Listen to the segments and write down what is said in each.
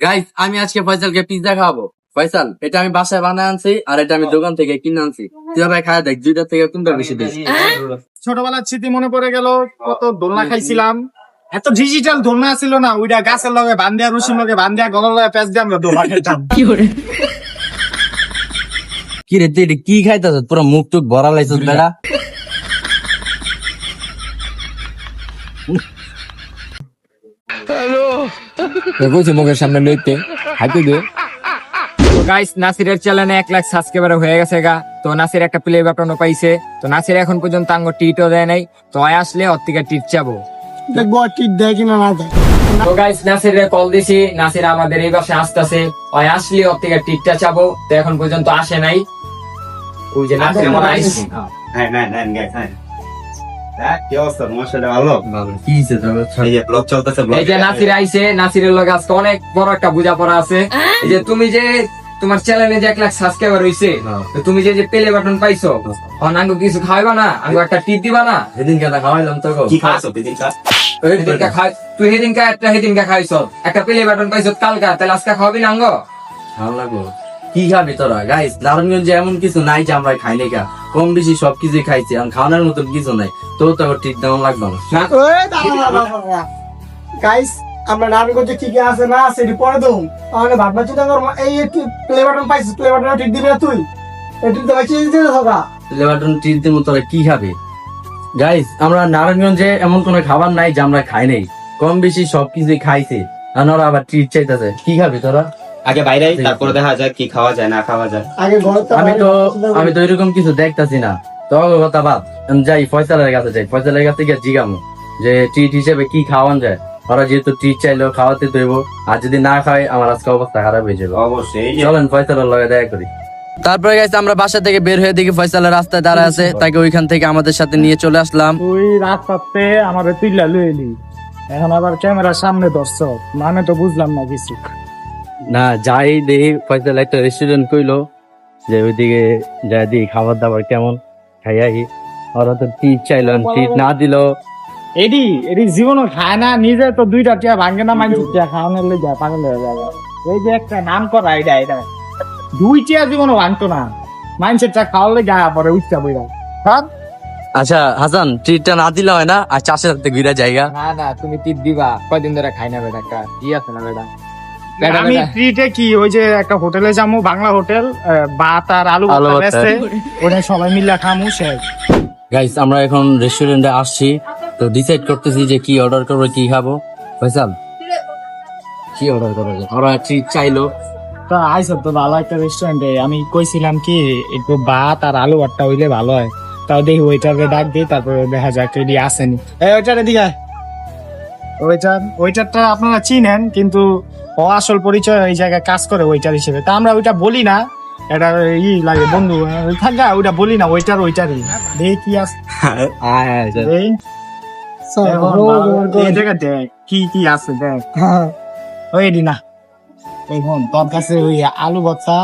Guys আমি আজকে ফয়সালকে pizza খাওয়াবো। ফয়সাল, এটা আমি বাসায় বানায় আনছি আর এটা আমি দোকান থেকে কিনে আনছি। তুই ভাই খায় দেখ, দুইটা থেকে কোনটা বেশি বেশি। ছোটবেলার স্মৃতি মনে পড়ে গেল, কত দোলনা খাইছিলাম। এত ডিজিটাল দোলনা ছিল না, ওইটা গাছের লগে বান্ধিয়া, রুশির লগে বান্ধিয়া, গলার লগে প্যাঁচ দিয়ে আমরা দোলনা খাইতাম। কি রে তুই এটা কি খাইতেছ? পুরো মুখ টুক ভরা লাইছিস বেড়া। কইছে মুখের সামনে লইতে হাইতে দে। তো গাইস, নাসিরের চ্যানেলে 1 লাখ সাবস্ক্রাইবার হয়ে গেছে গা। তো নাসির একটা প্লে বাটনও পাইছে। তো নাসির এখন পর্যন্ত আঙ্গ টিটও দেয় নাই। তো আয় আসলে ওর থেকে টিট চাবো। দেখবো টিট দেয় কিনা না দেয়। তো গাইস, নাসিরে কল দিছি, নাসির আমাদের এই পাশে আসতেছে। ওই আসলে ওর থেকে টিটটা চাবো। তো এখন পর্যন্ত আসে নাই। ওই যে নাসির মনে আইছে। এই যে নাসির আইছে, নাসিরের লগে আজকে অনেক বড় একটা বোঝাপড়া আছে। এই যে তুমি যে তোমার চ্যানেলে যে 1 লাখ সাবস্ক্রাইবার হইছে, তো তুমি যে প্লে বাটন পাইছো, অনাঙ্গ কিছু খাওয়াইবা না? আঙ্গ একটা টিপ দিবা না? সেদিনকে তা খাওয়াইলাম তো। তুই সেদিনকে খাইছ, একটা প্লে বাটন পাইছো কালকা, তাহলে আজকে খাওয়াবি না আঙ্গ? ভালো লাগবো। কি খাবি তোরা? গাইস, নারায়ণগঞ্জে এমন কিছু নাই যে আমরা খাই নাই। কম বেশি সবকিছুই খাইছি, আর খাওয়ানোর মতন কিছু নাই। তো ঠিক তেমন লাগবে না। গাইস, আমরা নারায়ণগঞ্জে কি কি আছে না আছে পরে দেবো। আমাকে ভাবনা চিন্তা কর, এই প্লে বাটন পাইছিস, প্লে বাটন ঠিক দিবি না তুই? এটি তো ভাই চিন্তা থাকা। লেবারটন ট্রিট দিব, তোরা কি খাবে? গাইস, আমরা নারায়ণগঞ্জে এমন কোনো খাবার নাই যে আমরা খাই নাই। কম বেশি সবকিছুই খাইছে, আর ওরা আবার ট্রিট চাইতেছে। কি খাবি তোরা? আগে বাইরে তারপরে দেখা যায় কি খাওয়া যায় না খাওয়া যায়। আগে আমি তো এরকম কিছু দেখতাছি না। তো কথা বাদ, আমি যাই ফয়সালের কাছে যাই। ফয়সালের কাছে গিয়ে জিগামো যে ট্রিট হিসেবে কি খাওয়ান যায়। ওরা যেহেতু ট্রিট চাইলেও খাওয়াতে দেব, আর যদি না খায় আমার আজকে অবস্থা খারাপ হয়ে যাবে। অবশ্যই চলেন ফয়সালের লগে দেখা করি। তারপরে গাইছে আমরা বাসা থেকে বের হয়ে দেখি ফয়সালের রাস্তায় দাঁড়ায় আছে। তাকে ওইখান থেকে আমাদের সাথে নিয়ে চলে আসলাম। তুই রাস্তাতে আমাদের তুইলা লই এলি, এখন আবার ক্যামেরার সামনে ধরছ, মানে তো বুঝলাম না কিছু। না যাই দেখি ফয়সাল একটা রেস্টুরেন্ট কইলো যে ওইদিকে যাই দেখি খাবার দাবার কেমন, খাই আহি। ওরা তো ট্রিট চাইলো, ট্রিট না দিল। এডি জীবনও খায় না, নিজে তো 2টা টিয়া ভাঙে না, মানুষ টিয়া খাওয়ানোর লেগে যায়, পাগল হয়ে যাবে। এই যে একটা নাম করা এটা 2 টিয়া জীবনও ভাঙতো না, মানুষের চা খাওয়ার লেগে আয়া পরে উঠতে বইরা। আচ্ছা হাসান, ট্রিটটা না দিলে হয় না? আর চাষের হাতে ঘুরা জায়গা। না, তুমি টিপ দিবা। কয়দিন ধরে খাই না বেটা, একটা কি আছে না বেটা? আমি ট্রিটে কি, ওই যে একটা হোটেলে যাবো, বাংলা হোটেল, ভাত আর আলু ভর্তা, ওটা সবাই মিলে খামু শেষ। গাইস, আমরা এখন রেস্টুরেন্টে আসছি, তো ডিসাইড করতেছি যে কি অর্ডার করবো, কি খাবো। ফয়সাল, কি অর্ডার করবো? ওরা ট্রিট চাইলো। তা আইসো তো ভালো একটা রেস্টুরেন্টে, আমি কইছিলাম কি একটু ভাত আর আলু ভর্তা হইলে ভালো হয়। তাও দেখি ওইটারে ডাক দিই, তারপরে দেখা যাক রেডি আসেনি। ওইটারে দিঘা, ওইটারটা আপনারা চিনেন, কিন্তু ও আসল পরিচয় এই জায়গায় কাজ করে ওইটার হিসেবে। তা আমরা ওইটা বলি না, এটা লাগে বন্ধু থাকা, ওইটা বলি না, ওইটারই দেখি কি আছে। কি কি আছে দেখ। ওই দি না, এখন তোর কাছে ওই আলু ভর্তা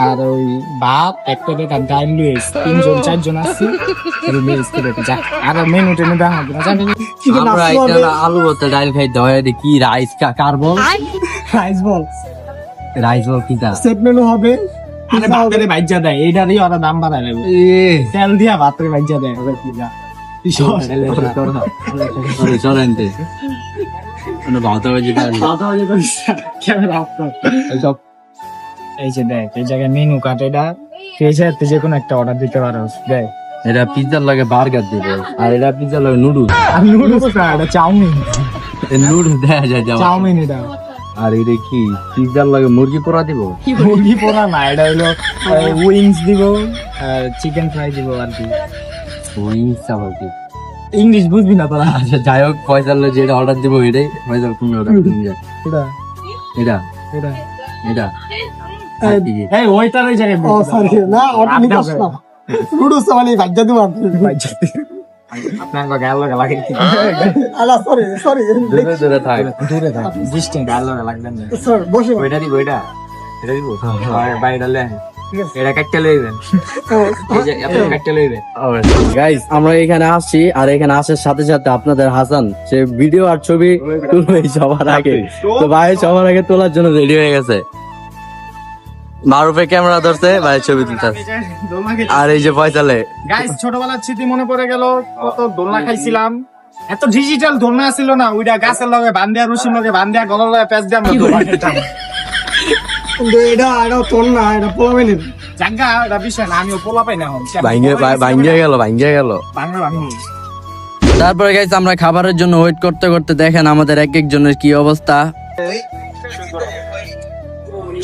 আর ওই ভাত এক প্লেট আর ডাল লুইস, 3জন 4জন আসছি। আর মেনু টেনু দেখা হবে না। আমরা এটা আলু ভর্তা ডাল খাইতে হয়। কি রাইস কার বল? রাইস বল কিটা সেট মেনু হবে। আরে ভাতের ভাইজা দেয়, এইটারই ওরা দাম বাড়ায় নেবে। তেল দিয়া ভাতের ভাইজা দেয়। এই যে দেখ, এই জায়গায় মেনু কার্ড, এটা ফ্রেজারতে যে কোনো একটা অর্ডার দিতে পারো। দেখ, এটা পিজ্জার লাগে বার্গার দিবে, আর এটা পিজ্জার লাগে নুডলস। আর নুডলস না, এটা চাউমিন। নুডলস দেখা যায় চাউমিন এটা। আর এটা কি পিজ্জার লাগে মুরগি পোড়া দিব? মুরগি পোড়া না, এটা হলো উইংস দিব আর চিকেন ফ্রাই দিব আর কি। উইংস আবার কি? ইংলিশ বুঝবি না তোরা। আচ্ছা যাই হোক, ফয়সাল যেটা অর্ডার দিব এটাই। ফয়সাল তুমি অর্ডার করুন যায়। এটা এটা এটা এই ওইটার ওই জায়গায়। ও সরি না, অর্ডার নিতে আসলাম। নুডলস মানে ভাজ্জা দিব আপনি। আপনার গায়ের লগে লাগে। আলা সরি দূরে থাক। ডিস্টেন্স গায়ের লগে লাগবেন না। স্যার বসে ওইটা দিব, এটা দিব বাইরে ডালে এটা কাটতে লইবেন এই যে আপনি কাটতে লইবেন গাইস আমরা এখানে আসছি আর এখানে আসার সাথে সাথে আপনাদের হাসান সে ভিডিও আর ছবি তুলবে সবার আগে, তো ভাই সবার আগে তোলার জন্য রেডি হয়ে গেছে। মারুফে ক্যামেরা ধরছে, ভাই ছবি তুলতে আর এই যে ফয়সালে গাইস ছোটবেলার স্মৃতি মনে পড়ে গেল, কত দোলনা খাইছিলাম। এত ডিজিটাল দোলনা ছিল না, ওইটা গাছের লগে বান্ধিয়া রশির লগে বান্ধিয়া গলার লগে প্যাচ দিয়ে আমরা দোলনা খেতাম। কিন্তু এটা তোর না, এটা পোলাবেন জাগা এটা বিষয় না, আমিও পোলা পাই না এখন ভাঙ্গিয়ে গেল। বাংলা বাংলা তারপরে গাইস আমরা খাবারের জন্য ওয়েট করতে করতে দেখেন আমাদের এক একজনের কি অবস্থা।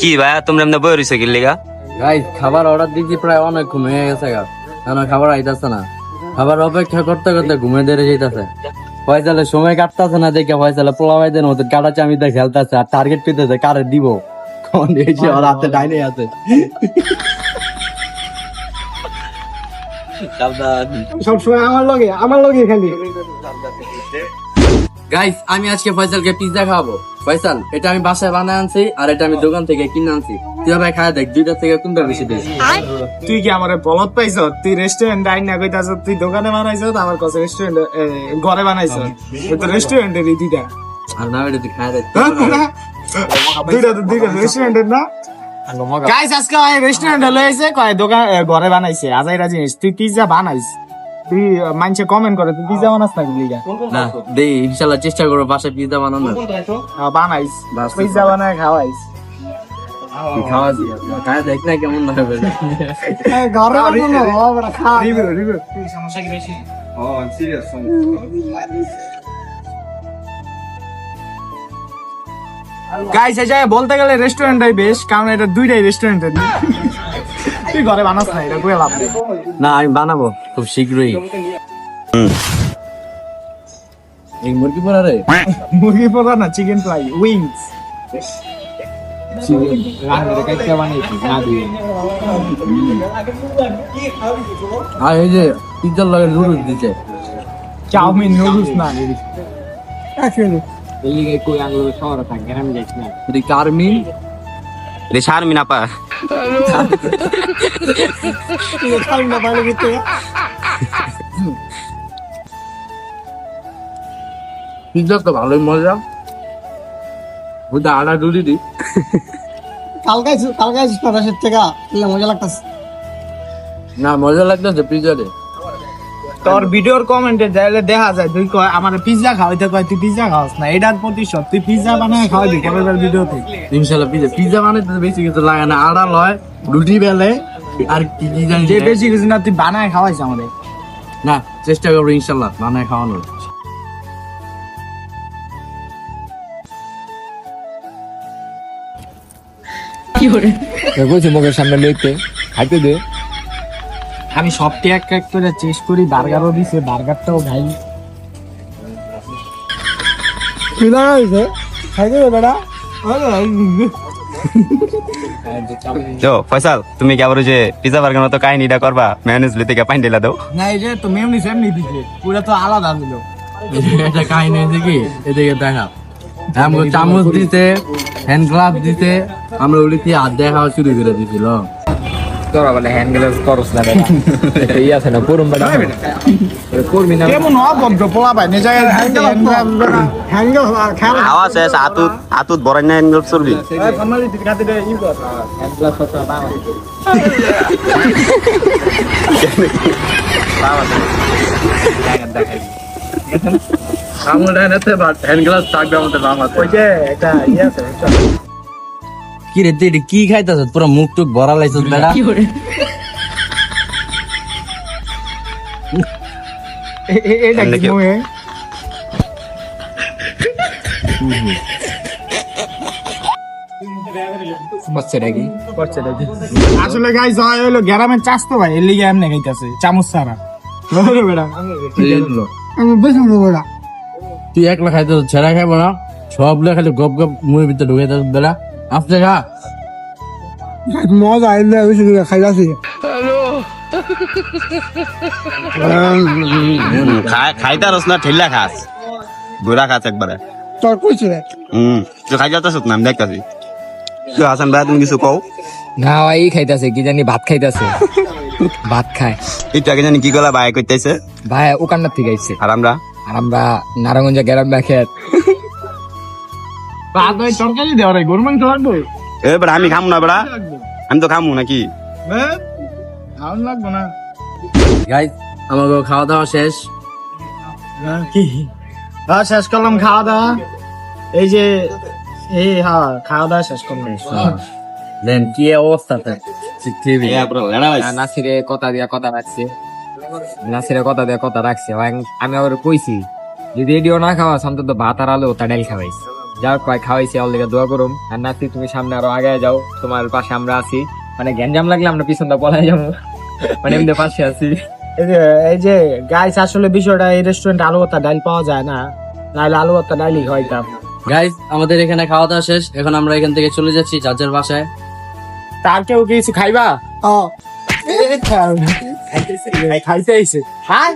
কি ভাই তোমরা এমনি বই রইছো কি লিগা? গাইস খাবার অর্ডার দিয়েছি প্রায় অনেক ঘুমিয়ে গেছে গা, কেন খাবার আইতাছে না। খাবার অপেক্ষা করতে করতে ঘুমে দেরে যেতেছে। ফয়সালের সময় কাটতেছে না দেখে ফয়সালে পোলা ভাইদের মতো কাটা চামিতে খেলতেছে আর টার্গেট পেতেছে কারে দিব, কোন এসে ওর হাতে ডাইনে আছে। সবসময় আমার লগে খালি। গাইস আমি আজকে ফয়সালকে পিজ্জা খাওয়াবো। ফয়সাল এটা আমি বাসায় বানায় আনছি আর এটা আমি দোকান থেকে কিনে আনছি, তুই ভাই খায় দেখ দুইটা থেকে কোনটা বেশি বেশি। তুই কি আমারে বলত পাইছ? তুই রেস্টুরেন্ট আইন না কইতাছ, তুই দোকানে বানাইছ, আমার কাছে রেস্টুরেন্ট ঘরে বানাইছ। তুই তো রেস্টুরেন্টের দুইটা আর না এটা তুই খায় দেখ দুইটা রেস্টুরেন্টের না। গাইস আজকে রেস্টুরেন্টে লইছে, কয় দোকান ঘরে বানাইছে। আজাইরা জিনিস, তুই পিজ্জা বানাইস, তুই মানুষে কমেন্ট করে তুই পিজ্জা বানাস না লিগা। না দেই ইনশাআল্লাহ চেষ্টা করবো বাসায় পিজ্জা বানানোর। বানাইস পিজ্জা বানায় খাওয়াইস। তুই খাওয়া দিয়ে খায় দেখ না কেমন না হবে। ঘরে বানানো খা। গাইস এই জায়গায় বলতে গেলে রেস্টুরেন্টটাই বেশ, কারণ এটা দুইটাই রেস্টুরেন্টের। তুই ঘরে বানাস না, এটা কই লাভ নেই। না আমি বানাবো খুব শীঘ্রই। এই মুরগি পোড়া রে, মুরগি পোড়া না, চিকেন ফ্রাই উইংস। আর এই যে পিজ্জার লগে নুডলস দিছে, চাউমিন নুডলস না। এটি কারমিন রে শারমিন আপা পিজ্জা তো ভালোই মজা, ওটা আটা দুধি দি কালকে বাসার থেকে মজা লাগতেছে। না মজা লাগতেছে পিজ্জাতে। তোর ভিডিওর কমেন্টে যাইলে দেখা যায় তুই কয় আমার পিজ্জা খাওয়াইতে, কয় তুই পিজ্জা খাওয়াস না। এটার প্রতিশোধ, তুই পিজ্জা বানায় খাওয়াবি ক্যামেরার ভিডিওতে। ইনশাআল্লাহ পিজ্জা বানাইতে বেশি কিছু লাগে না, আটা লয় রুটি বেলে আর কি কি জানি যে বেশি কিছু না, তুই বানায় খাওয়াইস আমাদের। না চেষ্টা করবো ইনশাআল্লাহ বানায় খাওয়ানোর। কইছে মুখের সামনে লইতে খাইতে দে। আমি সবটি এক এক করে চেষ্টা করি, বার্গারও দিছে, বার্গারটাও খাই। তো ফয়সাল তুমি কি আবার ওই যে পিজা বার্গার মতো কাহিনীটা করবা? ম্যানেজ থেকে পাইন ঢেলা দাও। না এই যে তো মেমনি সেমনি দিছে, পুরা তো আলাদা ছিল। এটা কাহিনী হয়েছে কি, এদিকে দেখা আমাকে চামচ দিতে, হ্যান্ড গ্লাভ দিতে, আমরা উড়িতে হাত দেখা শুরু করে দিছিল। তোরা বলে হ্যান্ড গ্লাভস করস না বেটা, এটা ই আছে না পুরুম বেটা করবি না। কেমন অভদ্র পোলা পায়, নিজে হ্যাঙ্গেল খেলা খাওয়া শেষ আতুত বড় না এনগল চলবি। ফর্মালিটি খাতে দে ই কর। হ্যান্ড গ্লাভস তো না আমরা এনেতে বাট হ্যান্ড গ্লাভ থাকবে আমাদের বামাতে। ওই যে একটা ই আছে, কি রে তুই কি খাইতাছ? পুরো মুখ টুক ভরা লাইছস বেটা। এটা কি মুয়ে? আসলে গাইস হয় হলো গ্রামের চাষ তো ভাই, এর লিগে এমনি খাইতাছে চামচ ছাড়া। বেটা আমি বেশি বড়া তুই একলা খাইতে ছেড়া খাইব না, সবগুলো খালি গপ গপ মুখের ভিতরে ঢুকে যাস বেটা। আস্তে খা। মজা আইলে বেশি খাইলাছি। খাইতে রস না ঠেলা খাস, গোড়া খাস একবারে। তোর কইছে তুই খাই যাচ্ছিস না, আমি দেখতেছি। তো হাসান ভাই তুমি কিছু কও না ভাই খাইতেছে কি জানি ভাত খাইতেছে ভাত খায় একটু আগে জানি কি গলা ভাই করতেছে ভাই ওখানটার থেকে আইছে আর আমরা আর আমরা নারায়ণগঞ্জ গ্রাম খেত ভাত ওই তরকারি দেওয়া রে গরু মাংস লাগবে এবার আমি খামু না বড়া আমি তো খামু নাকি খাওয়ান লাগবে না গাইস আমাকে খাওয়া দাওয়া শেষ। কি হ্যাঁ শেষ করলাম খাওয়া দাওয়া এই যে হ্যাঁ খাওয়া দাওয়া শেষ করলাম দেন কি অবস্থা নাসিরে কথা দিয়া কথা রাখছে নাসিরে কথা দিয়া কথা রাখছে আমি আবার কইছি যদি এডিও না খাওয়া অন্তত ভাত আর আলো তা ডাইল খাওয়াইছি যাও কয় খাওয়াইছি ওর লেগে দোয়া করুম আর নাসি তুমি সামনে আরো আগে যাও তোমার পাশে আমরা আছি মানে গ্যাঞ্জাম লাগলে আমরা পিছন দা পলাই যাবো মানে এমনি পাশে আছি এই যে গাইস আসলে বিষয়টা এই রেস্টুরেন্টে আলু ভর্তা ডাল পাওয়া যায় না নাহলে আলু ভর্তা ডালই খাইতাম গাইস আমাদের এখানে খাওয়া দাওয়া শেষ, এখন আমরা এখান থেকে চলে যাচ্ছি যার যার বাসায়। তার কেউ কিছু খাইবা খাইতে আইছে হ্যাঁ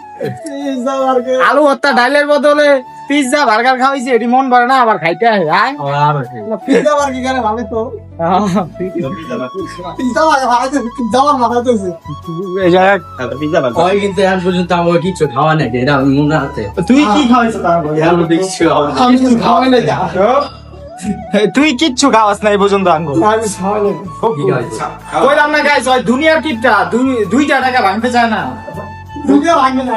আলু ভর্তা ডালের বদলে পিৎজা বার্গার খাওয়াইছে এটি মন ভরে না আবার খাইতে হয় হ্যাঁ পিৎজা বার্গার কেন ভালো তো পিৎজা বার্গার ভালো তো পিৎজা বার্গার তো এই জায়গা ওই কিন্তু এখন পর্যন্ত আমাকে কিছু খাওয়া নেই, এটা আমি মনে আছে। তুই কি খাওয়াইছ তার আমি দেখছি আমি কিছু খাওয়াই নাই তুই কিচ্ছু খাওয়াস নাই পর্যন্ত আমি খাওয়াই নাই কইলাম না গাইস ওই দুনিয়ার কিপটা দুইটা টাকা ভাঙতে চায় না দুনিয়া ভাঙবে না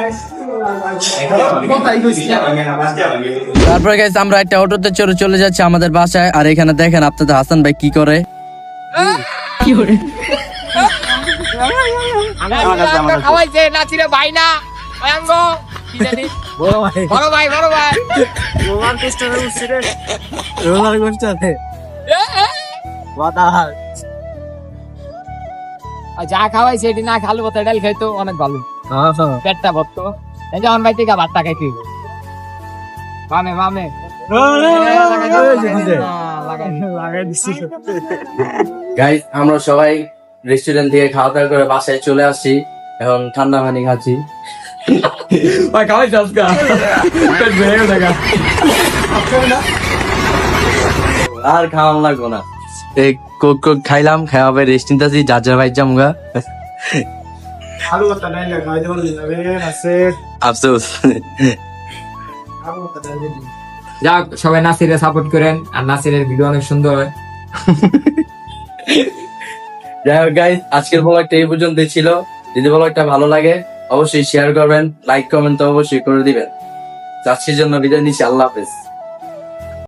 তারপরে গাইস আমরা একটা অটোতে চড়ে চলে যাচ্ছি আমাদের বাসায়, আর এখানে দেখেন আপনাদের হাসান ভাই কি করে। খাওয়াইছে নাসিরে ভাই না বড় ভাই রোলার কোস্টারে উঠছে রে রোলার কোস্টারে যা খাওয়াইছে এটি না খালু ভাত ডাল খাইতো অনেক ভালো পেটটা ভরতো এই যে আমার ভাই থেকে ভাতটা খাইতে মামে লাগাই দিছি গাইস আমরা সবাই রেস্টুরেন্ট থেকে খাওয়া দাওয়া করে বাসায় চলে আসছি, এখন ঠান্ডা পানি খাচ্ছি। ভাই খাওয়াই আজকা আর খাওয়ান লাগবো না, এই কোক কোক খাইলাম, খাওয়াবে রেস্ট নিতেছি, যার যার ভাই জামগা। আলু ভর্তা ডাল খাইতে পারলি না রে আছে আফসোস। আলু ভর্তা ডাল যাক সবাই নাসিরে সাপোর্ট করেন আর নাসিরের ভিডিও অনেক সুন্দর হয়। যাই হোক গাইস আজকের ব্লগটা এই পর্যন্তই ছিল, যদি ব্লগটা ভালো লাগে অবশ্যই শেয়ার করবেন, লাইক কমেন্ট তো অবশ্যই করে দিবেন। আজকের জন্য বিদায় নিচ্ছি, আল্লাহ হাফেজ।